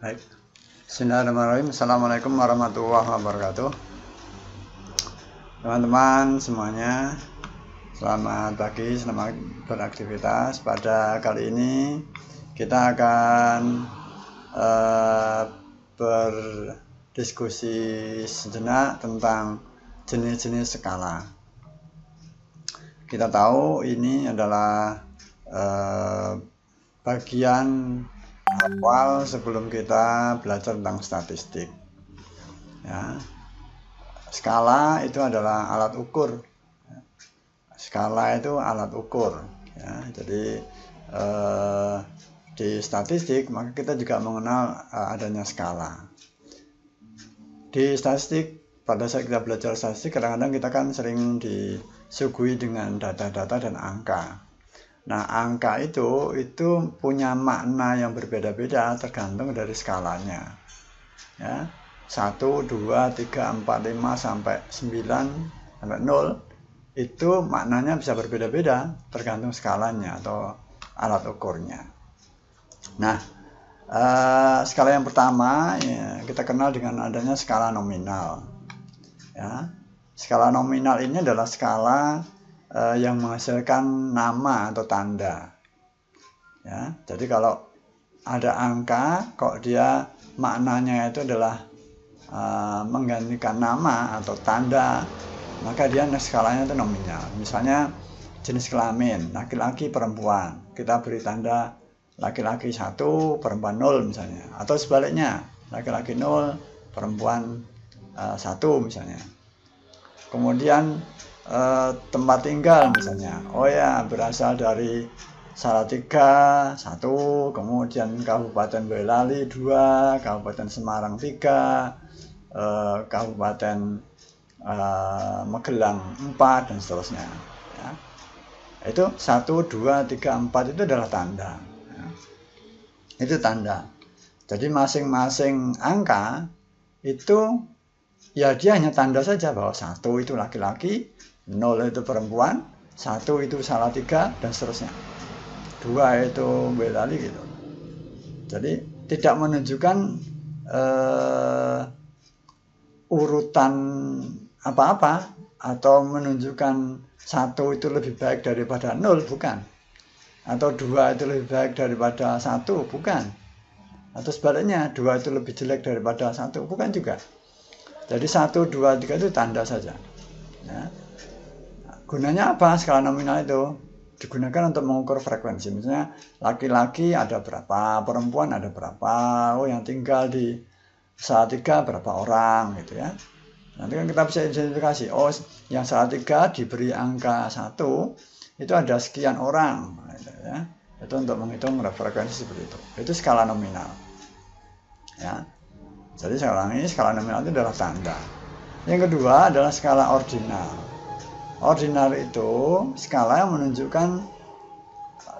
Baik. Bismillahirrahmanirrahim. Assalamualaikum warahmatullahi wabarakatuh. Teman-teman semuanya, selamat pagi, selamat beraktivitas. Pada kali ini kita akan berdiskusi sejenak tentang jenis-jenis skala. Kita tahu ini adalah bagian awal sebelum kita belajar tentang statistik. Ya. Skala itu adalah alat ukur. Skala itu alat ukur. Ya. Jadi di statistik maka kita juga mengenal adanya skala. Di statistik, pada saat kita belajar statistik, kadang-kadang kita kan sering disuguhi dengan data-data dan angka. Nah, angka itu punya makna yang berbeda-beda tergantung dari skalanya. Ya, 1, 2, 3, 4, 5 sampai 9 sampai 0 itu maknanya bisa berbeda-beda tergantung skalanya atau alat ukurnya. Nah, skala yang pertama ya, kita kenal dengan adanya skala nominal. Ya, skala nominal ini adalah skala yang menghasilkan nama atau tanda. Ya, jadi kalau ada angka, kok dia maknanya itu adalah menggantikan nama atau tanda, maka dia skalanya itu nominal. Misalnya jenis kelamin, laki-laki, perempuan, kita beri tanda laki-laki 1, perempuan 0 misalnya, atau sebaliknya, laki-laki 0, perempuan 1 misalnya. Kemudian tempat tinggal misalnya, oh ya berasal dari Salatiga 1, kemudian Kabupaten Boyolali 2, Kabupaten Semarang 3, Kabupaten Magelang 4 dan seterusnya. Ya. Itu 1, 2, 3, 4 itu adalah tanda. Ya. Itu tanda. Jadi masing-masing angka itu ya dia hanya tanda saja bahwa 1 itu laki-laki, 0 itu perempuan, 1 itu Salatiga dan seterusnya. 2 itu Boyolali gitu. Jadi tidak menunjukkan urutan apa-apa atau menunjukkan 1 itu lebih baik daripada 0, bukan. Atau 2 itu lebih baik daripada 1, bukan. Atau sebaliknya 2 itu lebih jelek daripada 1, bukan juga. Jadi 1, 2, 3 itu tanda saja. Ya. Gunanya apa skala nominal itu? Digunakan untuk mengukur frekuensi. Misalnya laki-laki ada berapa, perempuan ada berapa, oh yang tinggal di Salatiga berapa orang gitu ya. Nanti kan kita bisa identifikasi, oh yang Salatiga diberi angka 1 itu ada sekian orang gitu ya. Itu untuk menghitung frekuensi seperti itu. Itu skala nominal. Ya. Jadi sekarang ini skala nominal itu adalah tanda. Yang kedua adalah skala ordinal. Ordinal itu skala yang menunjukkan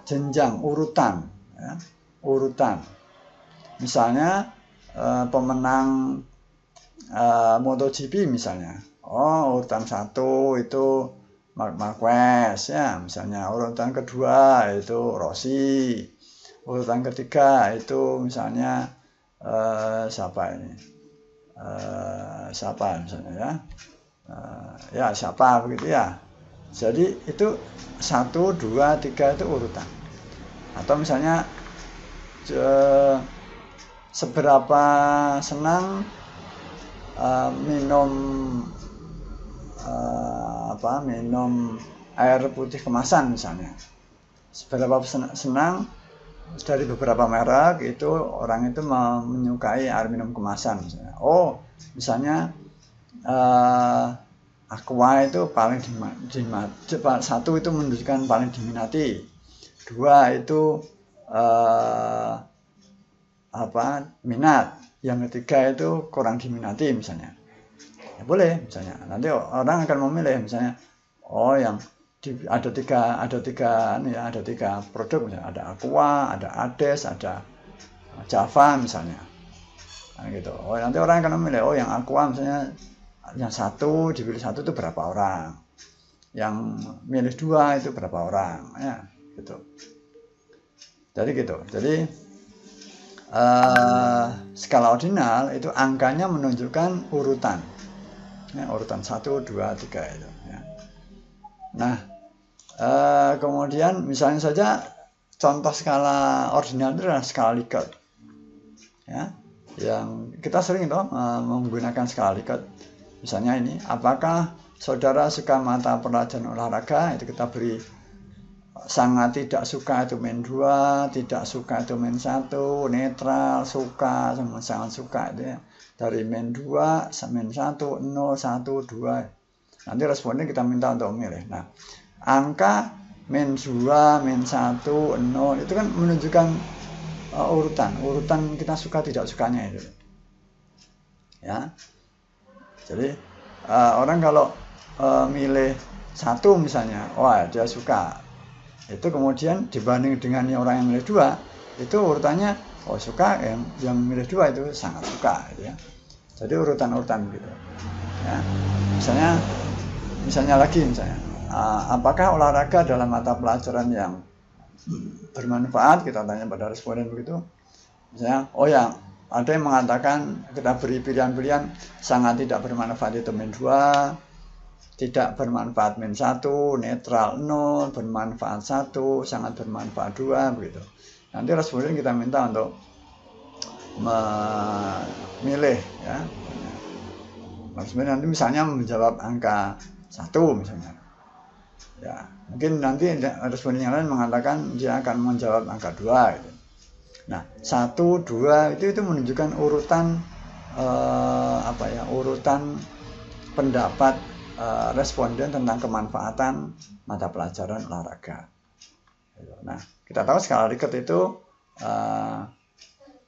jenjang, urutan. Ya. Urutan. Misalnya pemenang MotoGP misalnya. Oh, urutan 1 itu Marc Marquez ya, misalnya. Urutan kedua itu Rossi. Urutan ketiga itu misalnya siapa ini? Siapa misalnya ya? Ya siapa begitu ya. Jadi itu 1, 2, 3 itu urutan. Atau misalnya seberapa senang minum minum air putih kemasan misalnya. Seberapa senang dari beberapa merek itu orang itu menyukai air minum kemasan misalnya. Oh, misalnya Aqua itu paling diminati, 1 itu menunjukkan paling diminati, 2 itu minat, yang ketiga itu kurang diminati misalnya. Ya boleh misalnya. Nanti orang akan memilih misalnya, oh yang ada tiga produk misalnya, ada Aqua, ada Ades, ada Java misalnya. Nah, gitu. Oh nanti orang akan memilih, oh yang Aqua misalnya yang 1 dipilih 1 itu berapa orang, yang milih 2 itu berapa orang ya gitu. Jadi gitu. Jadi skala ordinal itu angkanya menunjukkan urutan. Ya, urutan 1, 2, 3 itu. Ya. Nah, kemudian misalnya saja contoh skala ordinal itu adalah skala Likert. Ya, yang kita sering menggunakan skala Likert. Misalnya ini, apakah saudara suka mata pelajaran olahraga? Itu kita beri sangat tidak suka itu min 2, tidak suka itu min 1, netral, suka, sama sangat suka itu ya. Dari min 2, min 1, 0, 1, 2. Nanti responnya kita minta untuk memilih. Nah, angka min 2, min 1, 0 itu kan menunjukkan urutan kita suka tidak sukanya itu. Ya. Jadi orang kalau milih 1 misalnya, wah dia suka. Itu kemudian dibanding dengan orang yang milih 2, itu urutannya suka, yang milih 2 itu sangat suka gitu ya. Jadi urutan-urutan gitu. Ya. Misalnya lagi apakah olahraga dalam mata pelajaran yang bermanfaat? Kita tanya pada responden begitu. Misalnya, ada yang mengatakan kita beri pilihan-pilihan sangat tidak bermanfaat itu min 2, tidak bermanfaat min 1, netral 0, bermanfaat 1, sangat bermanfaat 2 begitu. Nanti responden kita minta untuk memilih ya. Responden nanti misalnya menjawab angka 1 misalnya. Ya, mungkin nanti responden yang lain mengatakan dia akan menjawab angka 2 gitu. Nah, 1, 2 itu menunjukkan urutan urutan pendapat responden tentang kemanfaatan mata pelajaran olahraga. Nah, kita tahu skala Likert itu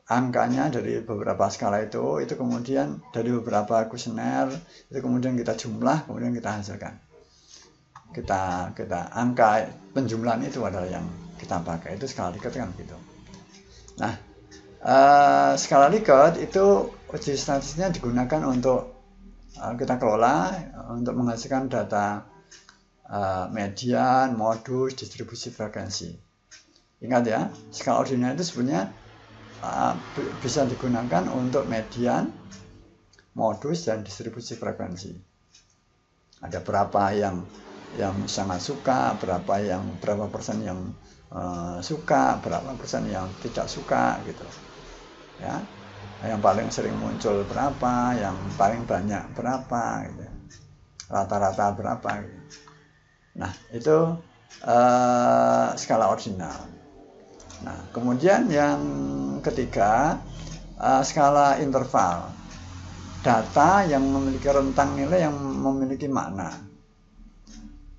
angkanya dari beberapa skala itu kemudian dari beberapa kuesioner itu kemudian kita jumlah, kemudian kita hasilkan. Kita angka penjumlahan itu adalah yang kita pakai, itu skala Likert kan gitu. Nah, skala Likert itu uji statistiknya digunakan untuk kita kelola untuk menghasilkan data median, modus, distribusi frekuensi. Ingat ya, skala ordinal itu sebenarnya bisa digunakan untuk median, modus, dan distribusi frekuensi. Ada berapa yang sangat suka, berapa persen yang suka, berapa persen yang tidak suka gitu. Ya. Yang paling sering muncul berapa, yang paling banyak berapa gitu. Rata-rata berapa gitu. Nah, itu skala ordinal. Nah, kemudian yang ketiga, skala interval. Data yang memiliki rentang nilai yang memiliki makna.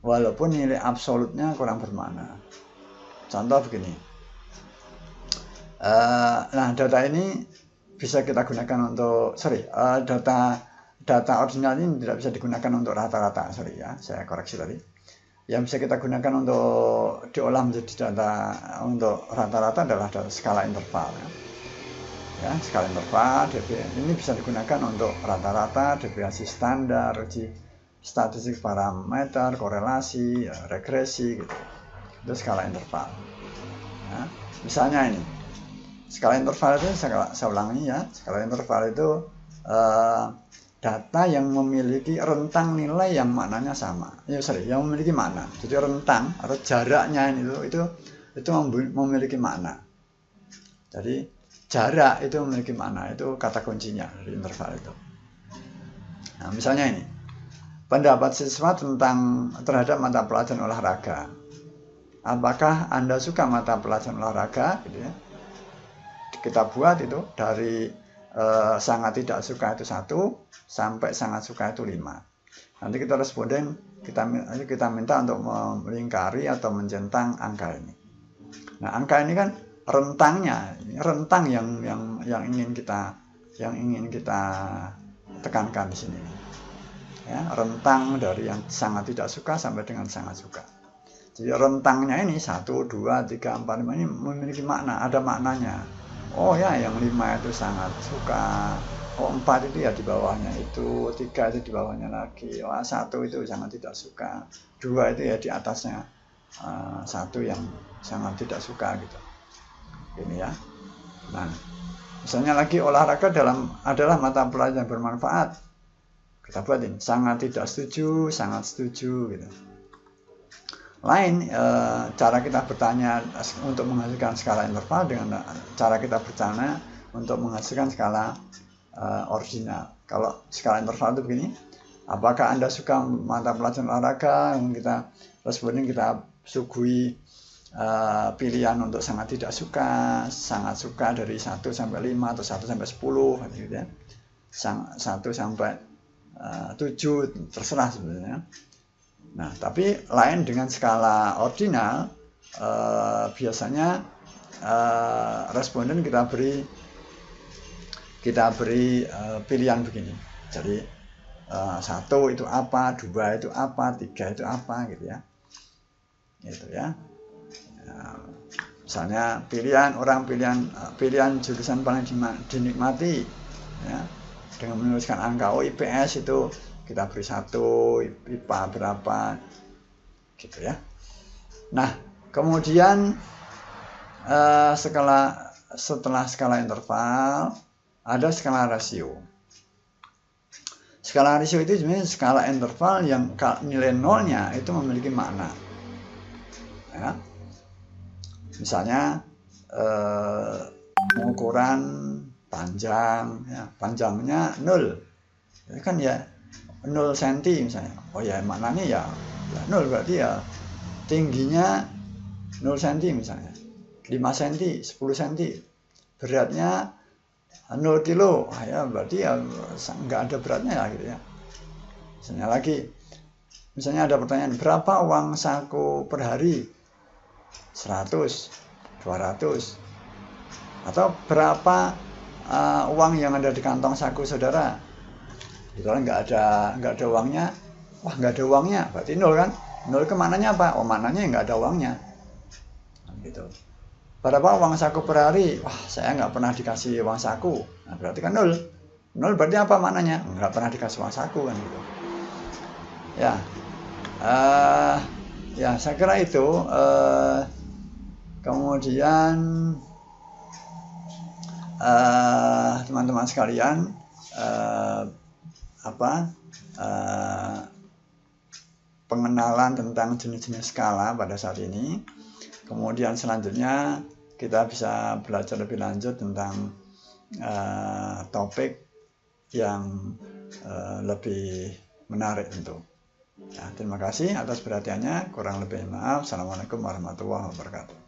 Walaupun nilai absolutnya kurang bermakna. Contoh begini. Nah, data ini bisa kita gunakan untuk, data ordinal ini tidak bisa digunakan untuk rata-rata, saya koreksi tadi. Yang bisa kita gunakan untuk diolah menjadi data untuk rata-rata adalah skala interval. Ya, skala interval, ini bisa digunakan untuk rata-rata, deviasi standar, uji statistik parameter, korelasi, regresi, gitu. Itu skala interval. Ya, misalnya ini, skala interval itu saya ulangi ya, skala interval itu data yang memiliki rentang nilai yang maknanya sama. Yang memiliki makna. Jadi rentang atau jaraknya itu memiliki makna. Jadi jarak itu memiliki makna, itu kata kuncinya dari interval itu. Nah, misalnya ini, pendapat siswa terhadap mata pelajaran olahraga. Apakah Anda suka mata pelajaran olahraga? Gitu ya. Kita buat itu dari sangat tidak suka itu 1 sampai sangat suka itu 5. Nanti kita responden, kita minta untuk melingkari atau mencentang angka ini. Nah, angka ini kan rentangnya, rentang yang ingin kita tekankan di sini. Ya, rentang dari yang sangat tidak suka sampai dengan sangat suka. Jadi rentangnya ini 1, 2, 3, 4, 5 ini memiliki makna, ada maknanya. Oh ya, yang 5 itu sangat suka. Oh, 4 itu ya di bawahnya itu, 3 itu di bawahnya lagi. Oh, 1 itu sangat tidak suka. 2 itu ya di atasnya 1 yang sangat tidak suka gitu. Ini ya. Nah, Misalnya lagi olahraga adalah mata pelajaran yang bermanfaat. Kita buatin sangat tidak setuju, sangat setuju gitu. Lain cara kita bertanya untuk menghasilkan skala interval dengan cara kita bertanya untuk menghasilkan skala ordinal. Kalau skala interval itu begini, apakah Anda suka mata pelajaran olahraga? Kita responding, kita suguhi pilihan untuk sangat tidak suka, sangat suka dari 1 sampai 5 atau 1 sampai 10 gitu ya. 1 sampai 7 terserah sebenarnya. Nah, tapi lain dengan skala ordinal, biasanya responden kita beri pilihan begini. Jadi 1 itu apa, 2 itu apa, 3 itu apa gitu ya. Gitu ya. Misalnya pilihan jurusan paling dinikmati ya, dengan menuliskan angka IPS itu kita beri 1, IPA berapa gitu ya. Nah, kemudian setelah skala interval ada skala rasio. Skala rasio itu sebenarnya skala interval yang nilai nolnya itu memiliki makna ya. Misalnya pengukuran panjang ya, panjangnya 0 ya kan ya, 0 cm misalnya. Oh ya, maknanya ya 0 berarti ya tingginya 0 cm misalnya, 5 cm, 10 cm, beratnya 0 kilo, ya berarti ya nggak ada beratnya ya gitu ya. Misalnya ada pertanyaan, berapa uang saku per hari? 100, 200, atau berapa uang yang ada di kantong saku saudara? Kalau nggak ada uangnya, wah nggak ada uangnya, berarti 0 kan? 0 ke mananya apa? Oh, mananya nggak ada uangnya. Gitu. Berapa uang saku per hari? Wah, saya nggak pernah dikasih uang saku. Nah, berarti kan 0. 0 berarti apa maknanya? Nggak pernah dikasih uang saku kan gitu. Ya, ya saya kira itu. Kemudian teman-teman sekalian, pengenalan tentang jenis-jenis skala pada saat ini. Kemudian selanjutnya kita bisa belajar lebih lanjut tentang topik yang lebih menarik tentu. Ya, terima kasih atas perhatiannya. Kurang lebih maaf. Assalamualaikum warahmatullahi wabarakatuh.